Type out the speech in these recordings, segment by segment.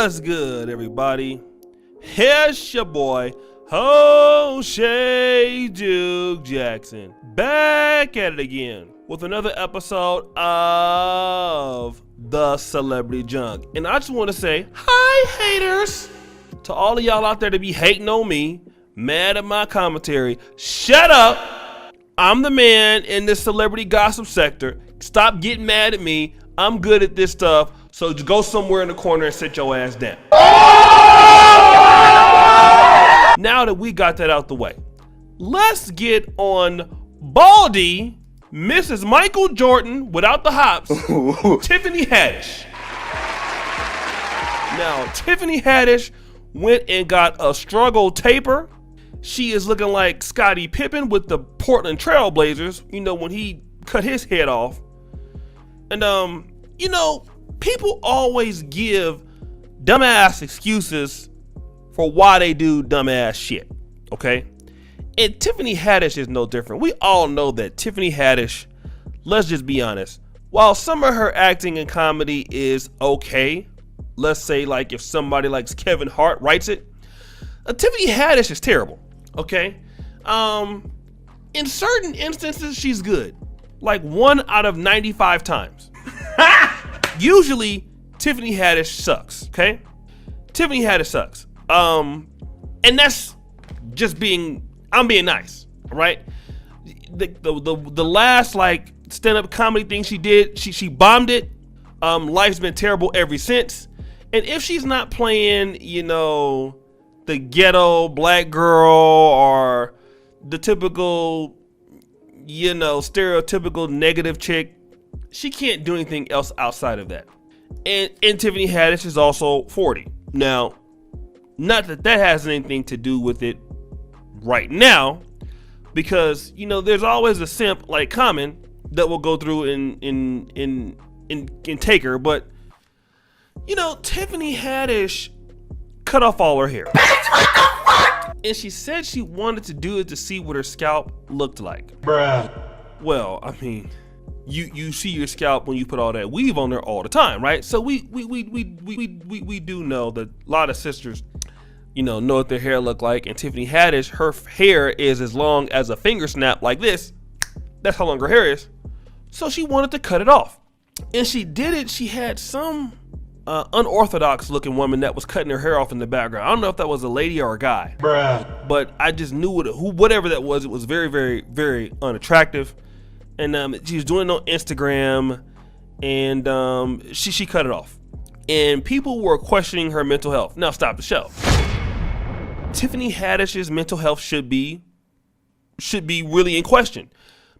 What's good, everybody? Here's your boy, O'Shea Duke Jackson, back at it again with another episode of The Celebrity Junk. And I just want to say, hi, haters! To all of y'all out there that be hating on me, mad at my commentary, shut up! I'm the man in this celebrity gossip sector. Stop getting mad at me. I'm good at this stuff. So just go somewhere in the corner and sit your ass down. Now that we got that out the way, let's get on Baldy, Mrs. Michael Jordan without the hops, Tiffany Haddish. Now, Tiffany Haddish went and got a struggle taper. She is looking like Scottie Pippen with the Portland Trail Blazers, you know, when he cut his head off. And, you know, people always give dumbass excuses for why they do dumbass shit, okay? And Tiffany Haddish is no different. We all know that Tiffany Haddish, let's just be honest, while some of her acting and comedy is okay, let's say like if somebody like Kevin Hart writes it, Tiffany Haddish is terrible, okay? In certain instances, she's good. Like 1 out of 95 times. Usually, Tiffany Haddish sucks, okay? Tiffany Haddish sucks. And that's just I'm being nice, all right? The last like stand-up comedy thing she did, she bombed it. Life's been terrible ever since. And if she's not playing, you know, the ghetto black girl or the typical, you know, stereotypical negative chick, she can't do anything else outside of that. And Tiffany Haddish is also 40. Now, not that that has anything to do with it right now, because, you know, there's always a simp like Common that will go through and take her. But, you know, Tiffany Haddish cut off all her hair. And she said she wanted to do it to see what her scalp looked like. Bruh. Well, I mean, you see your scalp when you put all that weave on there all the time, right? So we do know that a lot of sisters, you know what their hair look like. And Tiffany Haddish, her hair is as long as a finger snap like this. That's how long her hair is. So she wanted to cut it off. And she did it. She had some unorthodox looking woman that was cutting her hair off in the background. I don't know if that was a lady or a guy. Bruh. But I just knew whatever that was, it was very, very, very unattractive. And she was doing it on Instagram, and she cut it off. And people were questioning her mental health. Now stop the show. Tiffany Haddish's mental health should be really in question.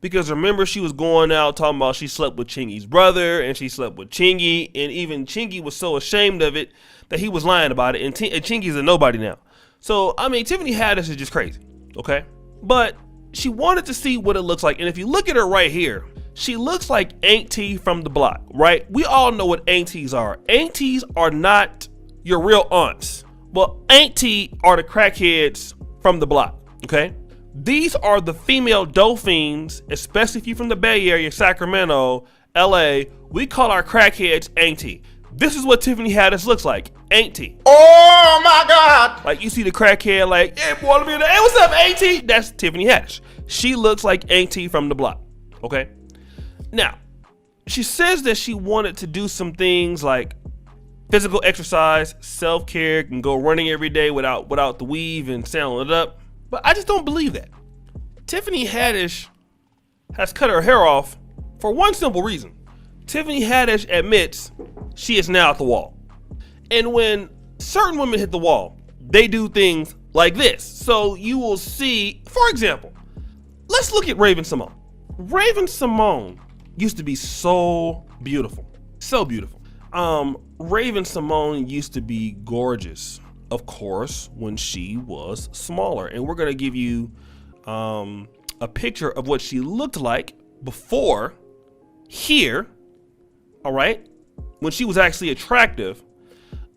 Because remember, she was going out talking about she slept with Chingy's brother, and she slept with Chingy, and even Chingy was so ashamed of it that he was lying about it, and Chingy's a nobody now. So, I mean, Tiffany Haddish is just crazy, okay? But she wanted to see what it looks like, and if you look at her right here, she looks like Auntie from the block, right? We all know what aunties are. Aunties are not your real aunts. Well, Auntie are the crackheads from the block, okay? These are the female dolphins, especially if you're from the Bay Area, Sacramento, LA. We call our crackheads Auntie. This is what Tiffany Haddish looks like, Auntie. Oh my God! Like you see the crackhead, like, hey boy, let me hey, what's up, Auntie? That's Tiffany Haddish. She looks like Auntie from the block. Okay. Now, she says that she wanted to do some things like physical exercise, self-care, and go running every day without the weave and sailing it up. But I just don't believe that. Tiffany Haddish has cut her hair off for one simple reason. Tiffany Haddish admits she is now at the wall. And when certain women hit the wall, they do things like this. So you will see, for example, let's look at Raven-Symoné. Raven-Symoné used to be so beautiful. So beautiful. Raven-Symoné used to be gorgeous, of course, when she was smaller. And we're gonna give you a picture of what she looked like before here, all right, when she was actually attractive.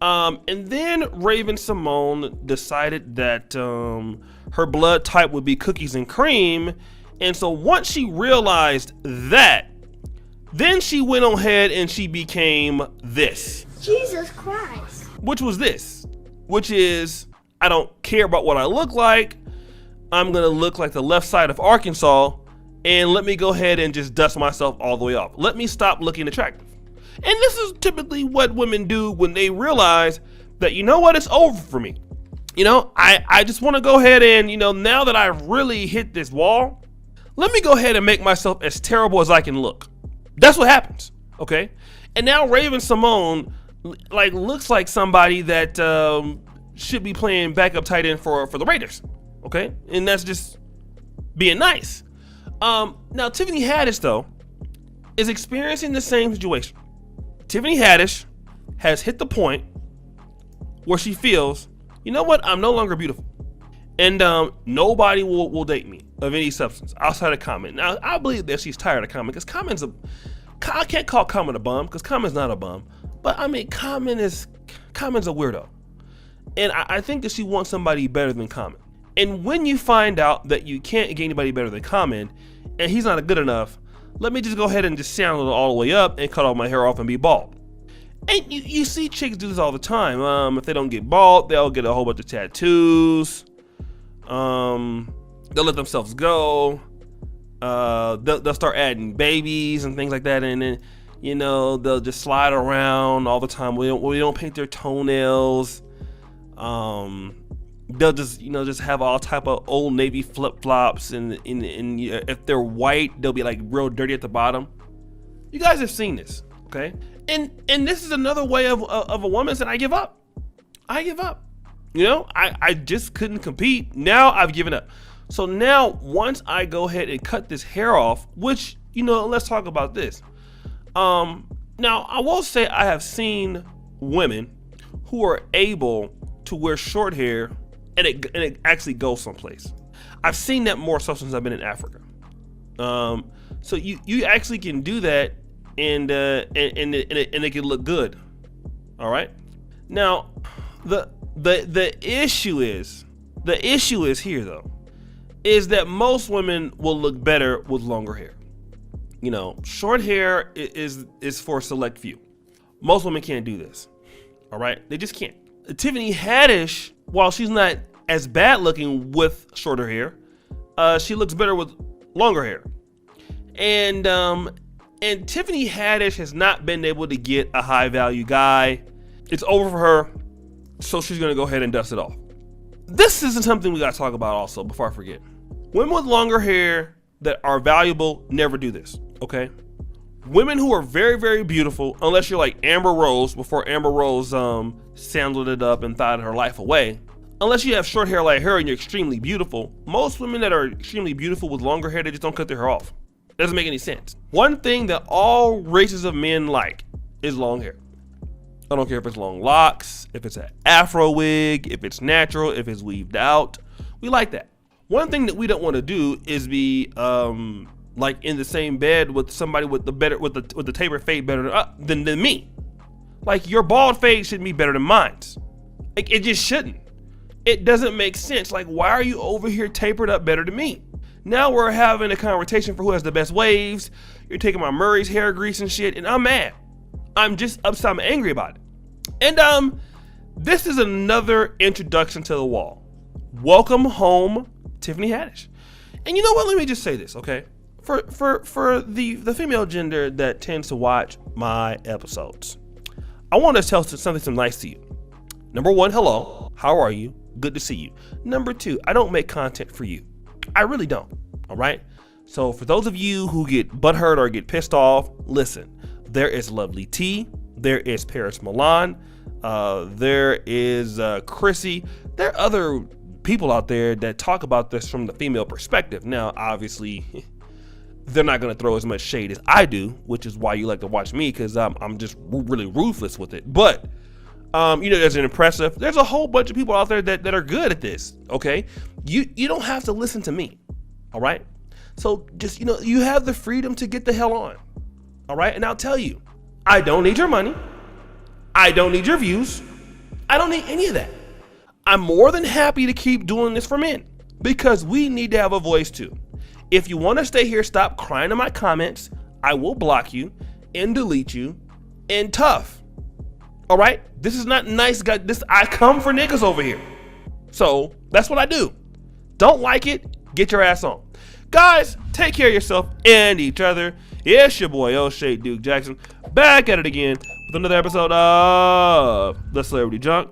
And then Raven-Symoné decided that her blood type would be cookies and cream. And so once she realized that, then she went on ahead and she became this. Jesus Christ. which was this, which is, I don't care about what I look like. I'm going to look like the left side of Arkansas, and let me go ahead and just dust myself all the way off. Let me stop looking attractive. And this is typically what women do when they realize that, you know what, it's over for me. You know, I just want to go ahead and, you know, now that I've really hit this wall, let me go ahead and make myself as terrible as I can look. That's what happens, okay? And now Raven-Symoné looks like somebody that should be playing backup tight end for the Raiders, okay? And that's just being nice. Now Tiffany Haddish, though, is experiencing the same situation. Tiffany Haddish has hit the point where she feels, you know what, I'm no longer beautiful. And nobody will date me of any substance outside of Common. Now, I believe that she's tired of Common, because I can't call Common a bum, because Common's not a bum. But I mean, Common's a weirdo. And I think that she wants somebody better than Common. And when you find out that you can't get anybody better than Common, and he's not good enough, let me just go ahead and just sound it all the way up and cut all my hair off and be bald. And you see chicks do this all the time. If they don't get bald, they'll get a whole bunch of tattoos. They'll let themselves go. They'll start adding babies and things like that, and then, you know, they'll just slide around all the time. We don't paint their toenails. They'll just have all type of Old Navy flip flops, and if they're white, they'll be like real dirty at the bottom. You guys have seen this, okay? And this is another way of a woman saying, I give up. You know, I just couldn't compete. Now I've given up. So now, once I go ahead and cut this hair off, which, you know, let's talk about this. Now I will say I have seen women who are able to wear short hair and it actually goes someplace. I've seen that more so since I've been in Africa. So you actually can do that, and it can look good. All right. Now the issue is here though, is that most women will look better with longer hair. You know, short hair is for a select few. Most women can't do this. All right, they just can't. Tiffany Haddish, while she's not as bad looking with shorter hair, she looks better with longer hair. And Tiffany Haddish has not been able to get a high value guy. It's over for her, so she's gonna go ahead and dust it off. This isn't something we gotta talk about also before I forget. Women with longer hair that are valuable never do this, okay? Women who are very, very beautiful, unless you're like Amber Rose, before Amber Rose sandaled it up and thought her life away. Unless you have short hair like her and you're extremely beautiful, most women that are extremely beautiful with longer hair, they just don't cut their hair off. It doesn't make any sense. One thing that all races of men like is long hair. I don't care if it's long locks, if it's an afro wig, if it's natural, if it's weaved out. We like that. One thing that we don't want to do is be like in the same bed with somebody with the taper fade better than me. Like, your bald fade shouldn't be better than mine. Like, it just shouldn't. It doesn't make sense. Like, why are you over here tapered up better than me? Now we're having a conversation for who has the best waves. You're taking my Murray's hair grease and shit, and I'm mad. I'm just upset. I'm angry about it. And this is another introduction to the wall. Welcome home, Tiffany Haddish. And you know what? Let me just say this, okay? For the female gender that tends to watch my episodes, I want to tell something nice to you. Number one, hello. How are you? Good to see you. Number two, I don't make content for you. I really don't. All right. So for those of you who get butthurt or get pissed off, listen. There is Lovely T. There is Paris Milan. There is Chrissy. There are other people out there that talk about this from the female perspective. Now, obviously, they're not going to throw as much shade as I do, which is why you like to watch me, because I'm just really ruthless with it. But you know, there's a whole bunch of people out there that are good at this. Okay, you don't have to listen to me. All right. So just, you know, you have the freedom to get the hell on. All right. And I'll tell you, I don't need your money. I don't need your views. I don't need any of that. I'm more than happy to keep doing this for men, because we need to have a voice too. If you want to stay here, stop crying in my comments. I will block you and delete you and tough. All right, this is not nice, guys. I come for niggas over here, so that's what I do. Don't like it? Get your ass on. Guys, take care of yourself and each other. It's your boy O'Shea Duke Jackson, back at it again with another episode of The Celebrity Junk.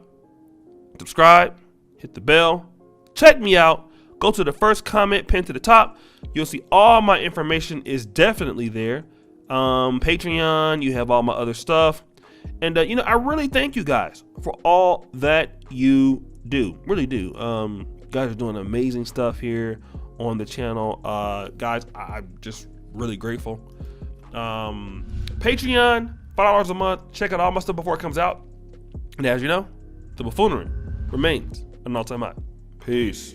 Subscribe, hit the bell, check me out. Go to the first comment pinned to the top. You'll see all my information is definitely there. Patreon, you have all my other stuff. And, I really thank you guys for all that you do. Really do. You guys are doing amazing stuff here on the channel. Guys, I'm just really grateful. Patreon, $5 a month. Check out all my stuff before it comes out. And as you know, the buffoonery remains an all-time high. Peace.